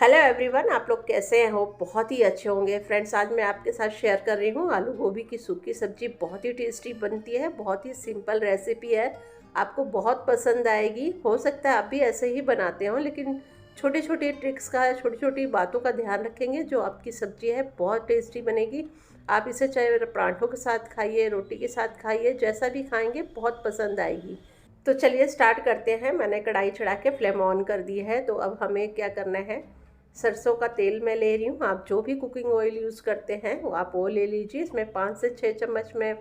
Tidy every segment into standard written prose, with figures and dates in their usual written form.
Hello everyone, आप लोग कैसे हैं? हो बहुत ही अच्छे होंगे। फ्रेंड्स, आज मैं आपके साथ शेयर कर रही हूँ आलू गोभी की सूखी सब्जी। बहुत ही टेस्टी बनती है, बहुत ही सिंपल रेसिपी है, आपको बहुत पसंद आएगी। हो सकता है आप भी ऐसे ही बनाते हो, लेकिन छोटी छोटी ट्रिक्स का, छोटी छोटी बातों का ध्यान रखेंगे, जो आपकी सब्जी है बहुत टेस्टी बनेगी। आप इसे चाहे पराठों के साथ खाइए, रोटी के साथ खाइए, जैसा भी खाएंगे बहुत पसंद आएगी। तो चलिए स्टार्ट करते हैं। मैंने कढ़ाई चढ़ा के फ्लेम ऑन कर दी है। तो अब हमें क्या करना है, सरसों का तेल मैं ले रही हूँ। आप जो भी कुकिंग ऑयल यूज़ करते हैं वो आप वो ले लीजिए। इसमें 5 से 6 चम्मच मैं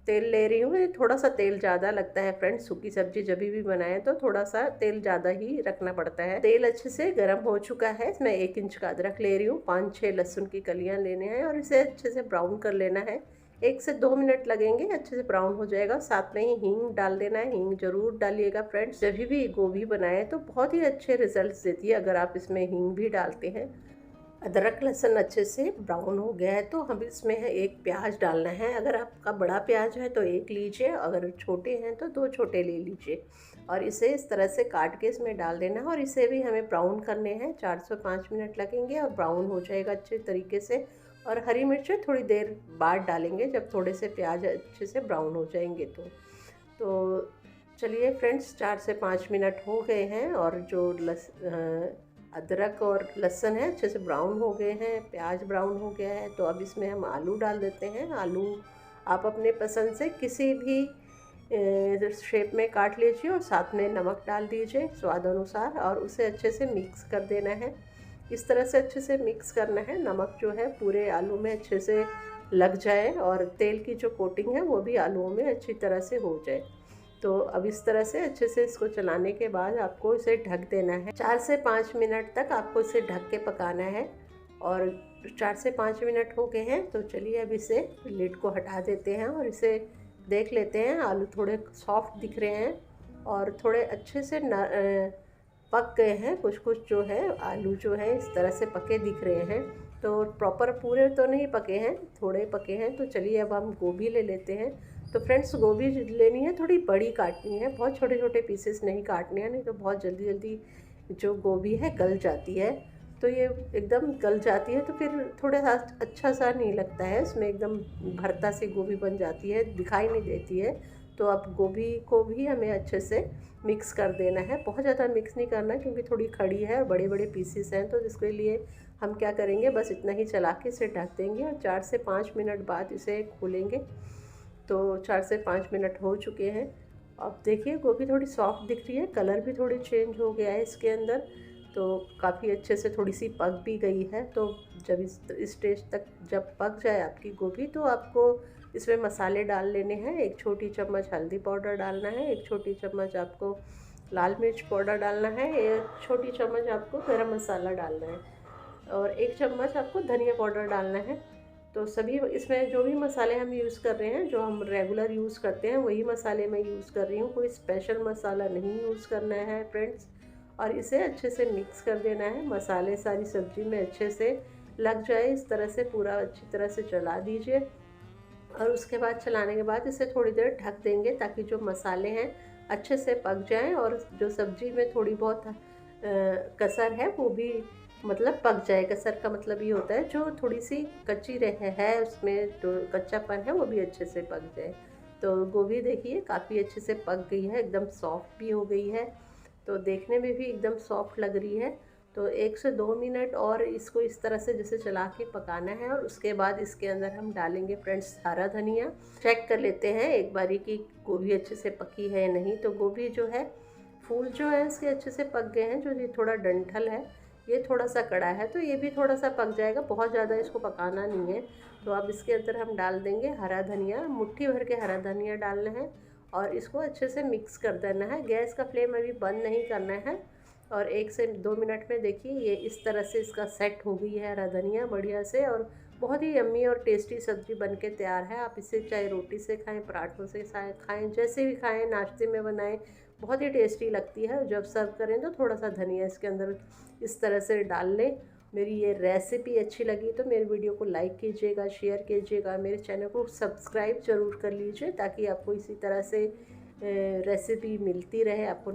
तेल ले रही हूँ। ये थोड़ा सा तेल ज़्यादा लगता है फ्रेंड्स, सूखी सब्जी जब भी बनाएं तो थोड़ा सा तेल ज़्यादा ही रखना पड़ता है। तेल अच्छे से गर्म हो चुका है। इसमें 1 इंच का अदरक ले रही हूँ, 5-6 लहसुन की कलियाँ लेने हैं और इसे अच्छे से ब्राउन कर लेना है। 1 से 2 मिनट लगेंगे, अच्छे से ब्राउन हो जाएगा। साथ में ही हींग डाल देना है, हींग जरूर डालिएगा फ्रेंड्स। जब भी गोभी बनाए तो बहुत ही अच्छे रिजल्ट्स देती है अगर आप इसमें हींग भी डालते हैं। अदरक लहसुन अच्छे से ब्राउन हो गया है तो हम इसमें है 1 प्याज डालना है। अगर आपका बड़ा प्याज है तो 1 लीजिए, अगर छोटे हैं तो 2 छोटे ले लीजिए और इसे इस तरह से काट के इसमें डाल देना है। और इसे भी हमें ब्राउन करने हैं, 4 से 5 मिनट लगेंगे और ब्राउन हो जाएगा अच्छे तरीके से। और हरी मिर्च थोड़ी देर बाद डालेंगे, जब थोड़े से प्याज अच्छे से ब्राउन हो जाएंगे। तो चलिए फ्रेंड्स, 4 से 5 मिनट हो गए हैं और जो अदरक और लहसुन है अच्छे से ब्राउन हो गए हैं, प्याज ब्राउन हो गया है। तो अब इसमें हम आलू डाल देते हैं। आलू आप अपने पसंद से किसी भी शेप में काट लीजिए और साथ में नमक डाल दीजिए स्वाद अनुसार और उसे अच्छे से मिक्स कर देना है। इस तरह से अच्छे से मिक्स करना है, नमक जो है पूरे आलू में अच्छे से लग जाए और तेल की जो कोटिंग है वो भी आलूओं में अच्छी तरह से हो जाए। तो अब इस तरह से अच्छे से इसको चलाने के बाद आपको इसे ढक देना है। 4 से 5 मिनट तक आपको इसे ढक के पकाना है। और 4 से 5 मिनट हो गए हैं तो चलिए अब इसे लिड को हटा देते हैं और इसे देख लेते हैं। आलू थोड़े सॉफ्ट दिख रहे हैं और थोड़े अच्छे से पक गए हैं। कुछ कुछ जो है आलू जो है इस तरह से पके दिख रहे हैं। तो प्रॉपर पूरे तो नहीं पके हैं, थोड़े पके हैं। तो चलिए अब हम गोभी ले लेते हैं। तो फ्रेंड्स, गोभी लेनी है, थोड़ी बड़ी काटनी है, बहुत छोटे छोटे पीसेस नहीं काटने हैं, नहीं तो बहुत जल्दी जल्दी जो गोभी है गल जाती है। तो ये एकदम गल जाती है तो फिर थोड़ा सा अच्छा सा नहीं लगता है, इसमें एकदम भरता सी गोभी बन जाती है, दिखाई नहीं देती है। तो अब गोभी को भी हमें अच्छे से मिक्स कर देना है। बहुत ज़्यादा मिक्स नहीं करना क्योंकि थोड़ी खड़ी है और बड़े बड़े पीसेस हैं, तो जिसके लिए हम क्या करेंगे, बस इतना ही चला के इसे ढक देंगे और 4 से 5 मिनट बाद इसे खोलेंगे। तो 4 से 5 मिनट हो चुके हैं। अब देखिए गोभी थोड़ी सॉफ्ट दिख रही है, कलर भी थोड़ी चेंज हो गया है इसके अंदर। तो काफ़ी अच्छे से थोड़ी सी पक भी गई है। तो जब इस स्टेज तक जब पक जाए आपकी गोभी तो आपको इसमें मसाले डाल लेने हैं। 1 छोटी चम्मच हल्दी पाउडर डालना है, 1 छोटी चम्मच आपको लाल मिर्च पाउडर डालना है, 1 छोटी चम्मच आपको गरम मसाला डालना है और 1 चम्मच आपको धनिया पाउडर डालना है। तो सभी इसमें जो भी मसाले हम यूज़ कर रहे हैं, जो हम रेगुलर यूज़ करते हैं वही मसाले मैं यूज़ कर रही हूँ, कोई स्पेशल मसाला नहीं यूज़ करना है फ्रेंड्स। और इसे अच्छे से मिक्स कर देना है, मसाले सारी सब्ज़ी में अच्छे से लग जाए इस तरह से पूरा अच्छी तरह से चला दीजिए। और उसके बाद चलाने के बाद इसे थोड़ी देर ढक देंगे ताकि जो मसाले हैं अच्छे से पक जाएं और जो सब्ज़ी में थोड़ी बहुत कसर है वो भी मतलब पक जाए। कसर का मतलब ये होता है जो थोड़ी सी कच्ची रहे है, उसमें जो कच्चापन है वो भी अच्छे से पक जाए। तो गोभी देखिए काफ़ी अच्छे से पक गई है, एकदम सॉफ्ट भी हो गई है, तो देखने में भी एकदम सॉफ्ट लग रही है। तो 1 से 2 मिनट और इसको इस तरह से जैसे चला के पकाना है और उसके बाद इसके अंदर हम डालेंगे फ्रेंड्स हरा धनिया। चेक कर लेते हैं एक बारी कि गोभी अच्छे से पकी है या नहीं। तो गोभी जो है, फूल जो है इसके अच्छे से पक गए हैं। जो ये थोड़ा डंठल है ये थोड़ा सा कड़ा है तो ये भी थोड़ा सा पक जाएगा, बहुत ज़्यादा इसको पकाना नहीं है। तो अब इसके अंदर हम डाल देंगे हरा धनिया, मुट्ठी भर के हरा धनिया डालना है और इसको अच्छे से मिक्स कर देना है। गैस का फ्लेम अभी बंद नहीं करना है। और 1 से 2 मिनट में देखिए ये इस तरह से इसका सेट हो गई है हरा धनिया बढ़िया से, और बहुत ही यम्मी और टेस्टी सब्ज़ी बनके तैयार है। आप इसे चाहे रोटी से खाएं, पराठों से खाएं, जैसे भी खाएं, नाश्ते में बनाएं, बहुत ही टेस्टी लगती है। जब सर्व करें तो थोड़ा सा धनिया इसके अंदर इस तरह से डाल लें। मेरी ये रेसिपी अच्छी लगी तो मेरे वीडियो को लाइक कीजिएगा, शेयर कीजिएगा, मेरे चैनल को सब्सक्राइब ज़रूर कर लीजिए ताकि आपको इसी तरह से रेसिपी मिलती रहे, आपको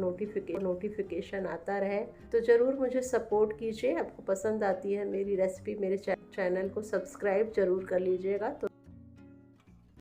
नोटिफिकेशन आता रहे, तो ज़रूर मुझे सपोर्ट कीजिए। आपको पसंद आती है मेरी रेसिपी, मेरे चैनल को सब्सक्राइब ज़रूर कर लीजिएगा। तो